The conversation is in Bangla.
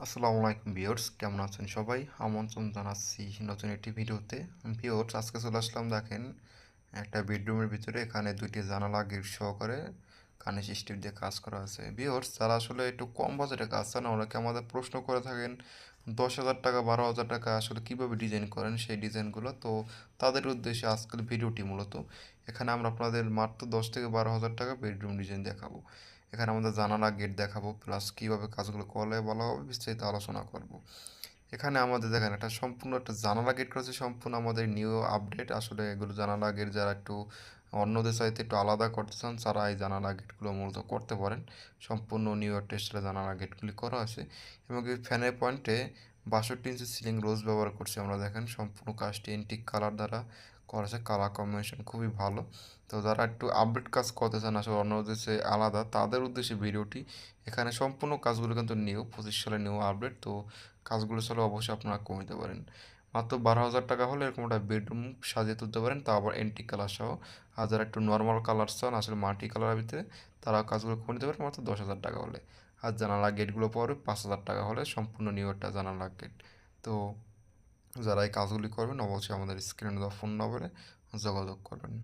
আসসালামু আলাইকুম ভিউয়ার্স, কেমন আছেন সবাই? আমন্ত্রণ জানাচ্ছি নতুন একটি ভিডিওতে। ভিউয়ার্স, আজকে চলে আসলাম। দেখেন, একটা বেডরুমের ভিতরে এখানে দুইটি জানালা গেট সহকারে কানে সিস্টেম দিয়ে কাজ করা আছে। ভিউয়ার্স, যারা আসলে একটু কম বাজেটে কাজ চান, অনেকে আমাদের প্রশ্ন করে থাকেন 10,000 টাকা 12,000 টাকা আসলে কীভাবে ডিজাইন করেন সেই ডিজাইনগুলো। তো তাদের উদ্দেশ্যে আজকের ভিডিওটি মূলত। এখানে আমরা আপনাদের মাত্র 10 থেকে 12,000 টাকা বেডরুম ডিজাইন দেখাবো। এখানে আমাদের জানালা গেট দেখাবো, প্লাস কীভাবে কাজগুলো করলে বলা হবে বিস্তারিত আলোচনা করব। এখানে আমাদের দেখেন একটা সম্পূর্ণ একটা জানালা গেট করেছে, সম্পূর্ণ আমাদের নিউ আপডেট। আসলে এগুলো জানালা গেট যারা একটু অন্যদের চাইতে একটু আলাদা করতে চান, তারা এই জানালা গেটগুলো মূলত করতে পারেন। সম্পূর্ণ নিউ টেস্টের জানালা গেটগুলি করা আছে এবং এই ফ্যানের পয়েন্টে 62 ইঞ্চি সিলিং রোজ ব্যবহার করছি আমরা। দেখেন, সম্পূর্ণ কাজটি এন্টিক কালার দ্বারা করা আছে, কালার কম্বিনেশন খুবই ভালো। তো যারা একটু আপডেট কাজ করতে চান, আসলে অন্যদের চেয়ে আলাদা, তাদের উদ্দেশ্যে ভিডিওটি। এখানে সম্পূর্ণ কাজগুলো কিন্তু নিউ 25 সালে নিউ আপডেট। তো কাজগুলো চলে অবশ্যই আপনারা করে নিতে পারেন। মাত্র 12,000 টাকা হলে এরকম একটা বেডরুম সাজিয়ে তুলতে পারেন, তা আবার এন্টিক কালার সহ। আর যারা একটু নর্মাল কালার চান, আসলে মাল্টি কালারের ভিতরে, তারা কাজগুলো করে নিতে পারেন মাত্র 10,000 টাকা হলে। আর জানালা গেটগুলো পড়বে 5,000 টাকা হলে, সম্পূর্ণ নিউ একটা জানালা গেট। তো যারা এই কাজগুলি করবেন অবশ্যই আমাদের স্ক্রিনে দেওয়া ফোন নম্বরে যোগাযোগ করবেন।